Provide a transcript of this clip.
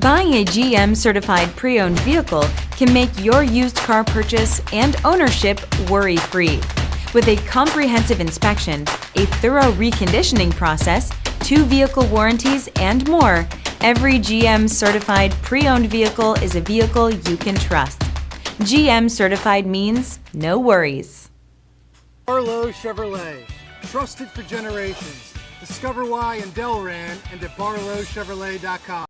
Buying a GM certified pre-owned vehicle can make your used car purchase and ownership worry-free. With a comprehensive inspection, a thorough reconditioning process, 2 vehicle warranties, and more, every GM certified pre-owned vehicle is a vehicle you can trust. GM certified means no worries. Barlow Chevrolet, trusted for generations. Discover why in Delran and at barlowchevrolet.com.